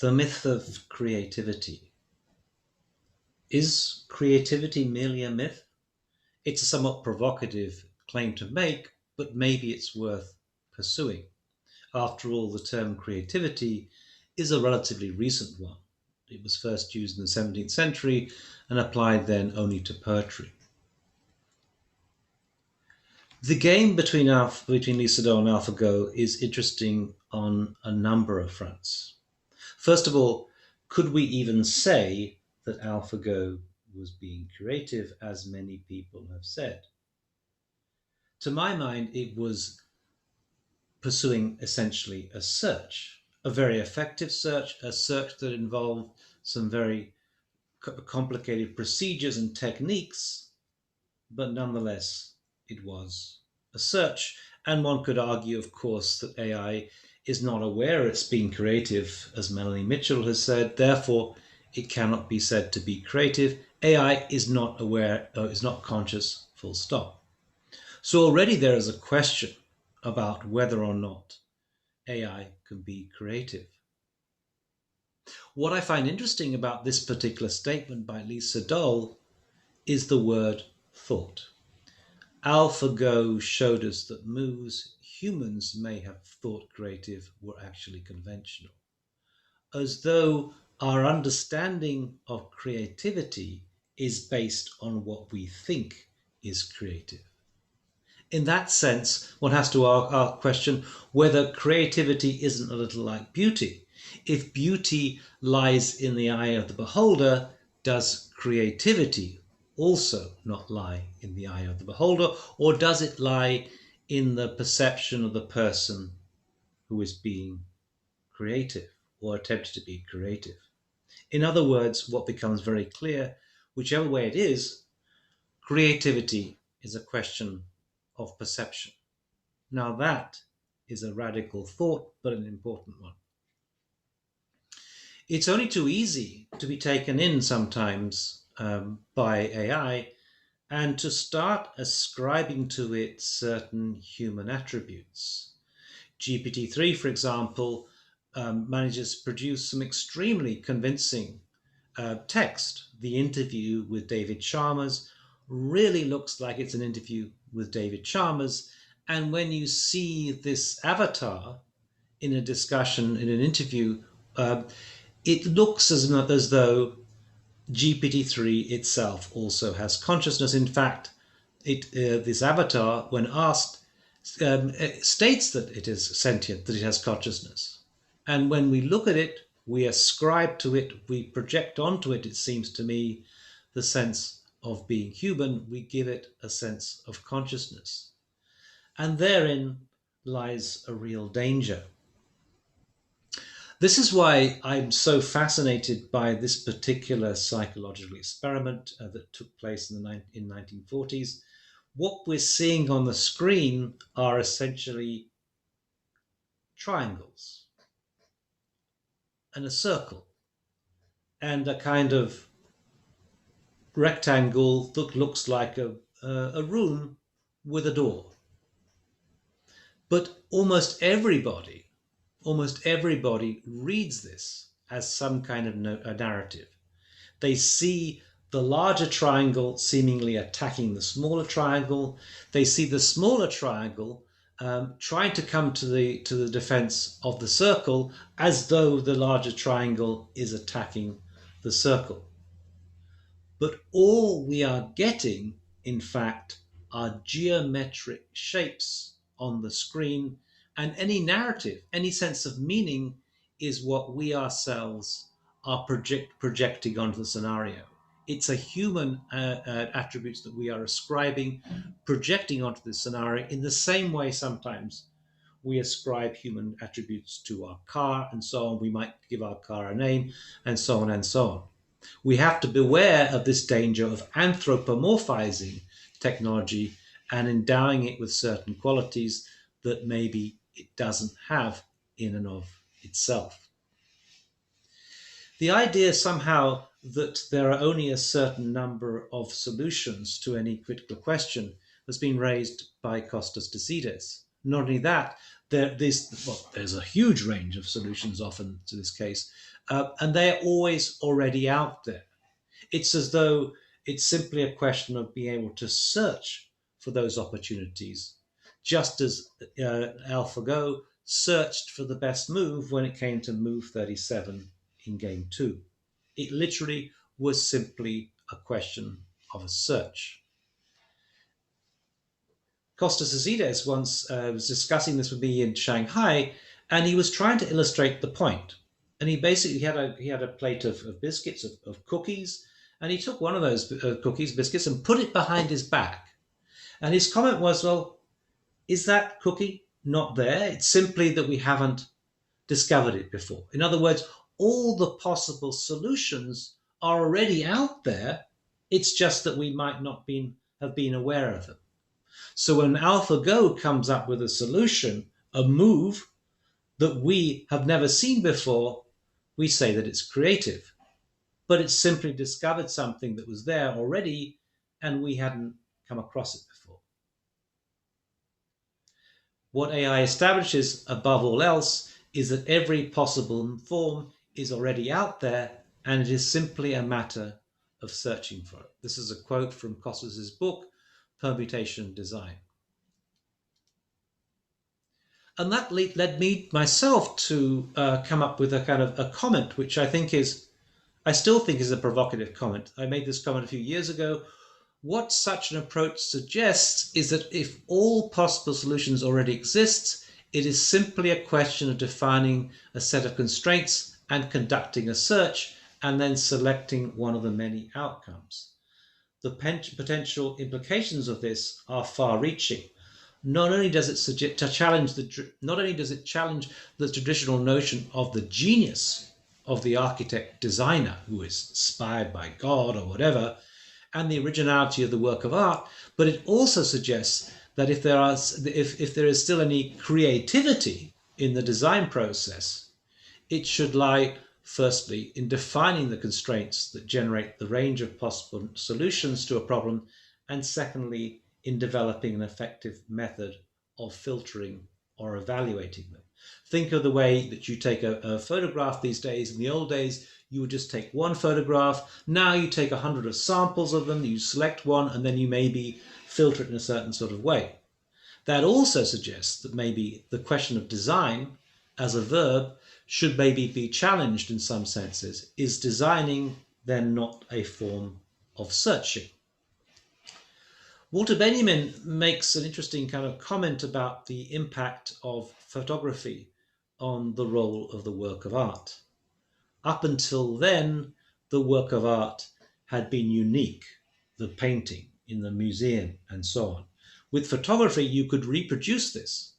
The myth of creativity. Is creativity merely a myth? It's a somewhat provocative claim to make, but maybe it's worth pursuing. After all, the term creativity is a relatively recent one. It was first used in the 17th century and applied then only to poetry. The game between Lee Sedol and AlphaGo is interesting on a number of fronts. First of all, could we even say that AlphaGo was being creative, as many people have said? To my mind, it was pursuing essentially a search, a very effective search, a search that involved some very complicated procedures and techniques, but nonetheless, it was a search. And one could argue, of course, that AI is not aware it's being creative, as Melanie Mitchell has said. Therefore, it cannot be said to be creative. AI is not aware, is not conscious, full stop. So already there is a question about whether or not AI can be creative. What I find interesting about this particular statement by Lee Sedol is the word thought. AlphaGo showed us that moves humans may have thought creative were actually conventional, as though our understanding of creativity is based on what we think is creative. In that sense, one has to question whether creativity isn't a little like beauty. If beauty lies in the eye of the beholder, does creativity also not lie in the eye of the beholder, or does it lie in the perception of the person who is being creative or attempting to be creative? In other words, what becomes very clear, whichever way it is, creativity is a question of perception. Now, that is a radical thought, but an important one. It's only too easy to be taken in sometimes by AI and to start ascribing to it certain human attributes. GPT-3, for example, manages to produce some extremely convincing text. The interview with David Chalmers really looks like it's an interview with David Chalmers. And when you see this avatar in a discussion, in an interview, it looks as though GPT-3 itself also has consciousness. In fact, this avatar, when asked, states that it is sentient, that it has consciousness. And when we look at it, we ascribe to it, we project onto it, it seems to me, the sense of being human. We give it a sense of consciousness. And therein lies a real danger. This is why I'm so fascinated by this particular psychological experiment that took place in the 1940s. What we're seeing on the screen are essentially triangles and a circle and a kind of rectangle that looks like a room with a door. But almost everybody reads this as some kind of a narrative. They see the larger triangle seemingly attacking the smaller triangle. They see the smaller triangle trying to come to the defense of the circle, as though the larger triangle is attacking the circle. But all we are getting, in fact, are geometric shapes on the screen, and any narrative, any sense of meaning is what we ourselves are projecting onto the scenario. It's a human attributes that we are ascribing, projecting onto the scenario in the same way sometimes we ascribe human attributes to our car and so on. We might give our car a name and so on and so on. We have to beware of this danger of anthropomorphizing technology and endowing it with certain qualities that maybe it doesn't have in and of itself. The idea somehow that there are only a certain number of solutions to any critical question has been raised by Costas Desides. Not only that, there's a huge range of solutions often to this case, and they're always already out there. It's as though it's simply a question of being able to search for those opportunities, just as AlphaGo searched for the best move when it came to move 37 in game two. It literally was simply a question of a search. Costas Azides once was discussing this with me in Shanghai, and he was trying to illustrate the point. And he basically had a plate of biscuits, of cookies, and he took one of those cookies, biscuits, and put it behind his back. And his comment was, "Well, is that cookie not there? It's simply that we haven't discovered it before." In other words, all the possible solutions are already out there. It's just that we might not have been aware of them. So when AlphaGo comes up with a solution, a move that we have never seen before, we say that it's creative. But it's simply discovered something that was there already and we hadn't come across it before. What AI establishes above all else is that every possible form is already out there and it is simply a matter of searching for it. This is a quote from Costas's book, Permutation Design. And that led me myself to come up with a kind of a comment, which I still think is a provocative comment. I made this comment a few years ago. What such an approach suggests is that if all possible solutions already exist, it is simply a question of defining a set of constraints and conducting a search and then selecting one of the many outcomes. The potential implications of this are far-reaching. Not only does it challenge the traditional notion of the genius of the architect designer who is inspired by God or whatever, and the originality of the work of art, but it also suggests that if there is still any creativity in the design process, it should lie firstly in defining the constraints that generate the range of possible solutions to a problem, and secondly in developing an effective method of filtering or evaluating them. Think of the way that you take a photograph these days. In the old days, you would just take one photograph. Now you take 100 samples of them, you select one, and then you maybe filter it in a certain sort of way. That also suggests that maybe the question of design as a verb should maybe be challenged in some senses. Is designing then not a form of searching? Walter Benjamin makes an interesting kind of comment about the impact of photography on the role of the work of art. Up until then, the work of art had been unique, the painting in the museum and so on. With photography, you could reproduce this.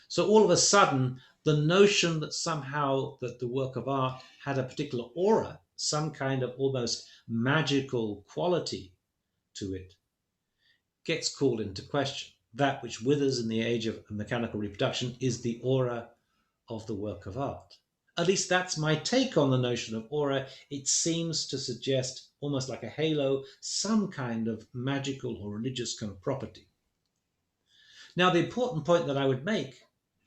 So all of a sudden, the notion that somehow that the work of art had a particular aura, some kind of almost magical quality to it, gets called into question. That which withers in the age of mechanical reproduction is the aura of the work of art. At least that's my take on the notion of aura. It seems to suggest, almost like a halo, some kind of magical or religious kind of property. Now, the important point that I would make,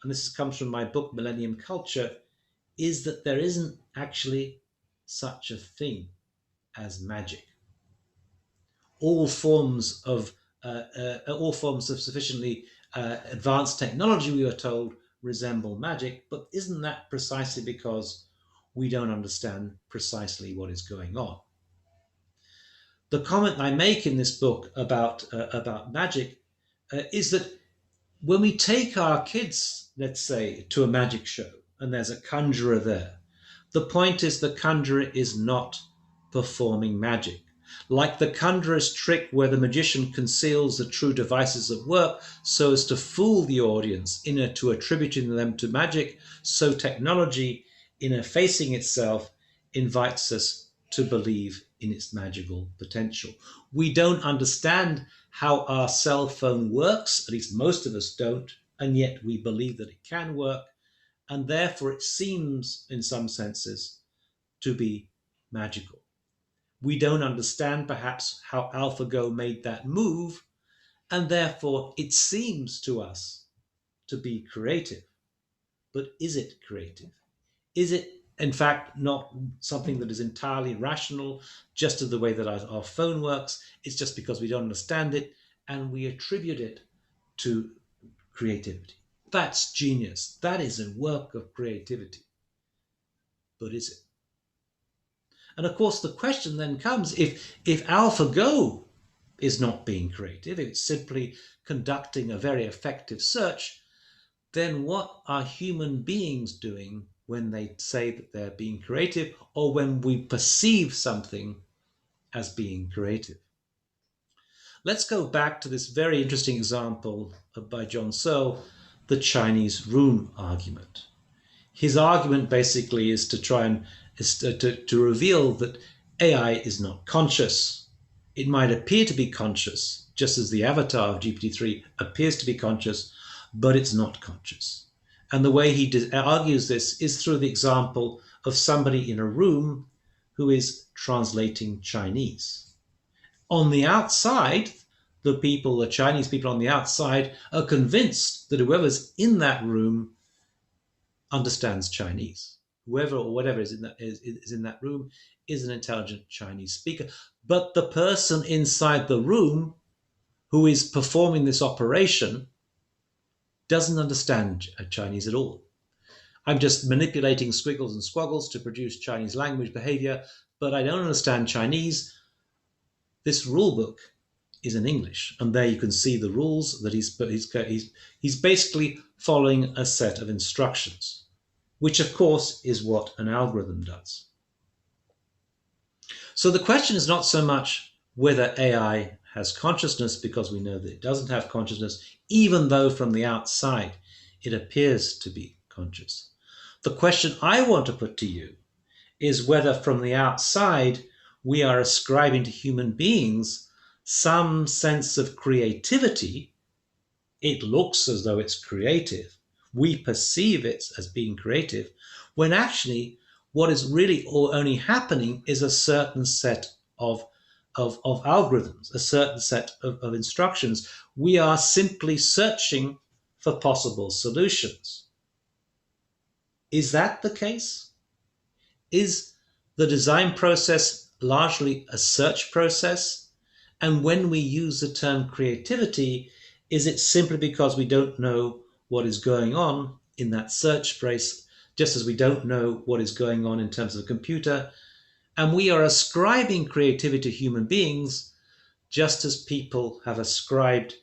and this comes from my book, Millennium Culture, is that there isn't actually such a thing as magic. All forms of sufficiently advanced technology, we are told, resemble magic, but isn't that precisely because we don't understand precisely what is going on? The comment I make in this book about magic is that when we take our kids, let's say, to a magic show and there's a conjurer there, the point is the conjurer is not performing magic. Like the conjurer's trick where the magician conceals the true devices of work so as to fool the audience into attributing them to magic, so technology, in effacing itself, invites us to believe in its magical potential. We don't understand how our cell phone works, at least most of us don't, and yet we believe that it can work, and therefore it seems, in some senses, to be magical. We don't understand perhaps how AlphaGo made that move, and therefore it seems to us to be creative, but is it creative? Is it, in fact, not something that is entirely rational, just as the way that our phone works? It's just because we don't understand it and we attribute it to creativity. That's genius. That is a work of creativity. But is it? And of course, the question then comes, if AlphaGo is not being creative, it's simply conducting a very effective search, then what are human beings doing when they say that they're being creative, or when we perceive something as being creative? Let's go back to this very interesting example by John Searle, the Chinese room argument. His argument basically is to try and to reveal that AI is not conscious. It might appear to be conscious, just as the avatar of GPT-3 appears to be conscious, but it's not conscious. And the way he argues this is through the example of somebody in a room who is translating Chinese. On the outside, the Chinese people on the outside, are convinced that whoever's in that room understands Chinese. Whoever or whatever is in that room is an intelligent Chinese speaker. But the person inside the room who is performing this operation doesn't understand Chinese at all. I'm just manipulating squiggles and squaggles to produce Chinese language behavior, but I don't understand Chinese. This rule book is in English, and there you can see the rules that he's basically following a set of instructions, which of course is what an algorithm does. So the question is not so much whether AI has consciousness, because we know that it doesn't have consciousness, even though from the outside it appears to be conscious. The question I want to put to you is whether from the outside we are ascribing to human beings some sense of creativity. It looks as though it's creative. We perceive it as being creative, when actually what is really only happening is a certain set of algorithms, a certain set of instructions. We are simply searching for possible solutions. Is that the case? Is the design process largely a search process? And when we use the term creativity, is it simply because we don't know what is going on in that search space, just as we don't know what is going on in terms of a computer? And we are ascribing creativity to human beings, just as people have ascribed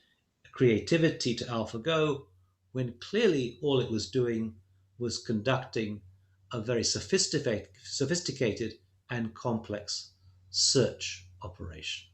creativity to AlphaGo, when clearly all it was doing was conducting a very sophisticated and complex search operation.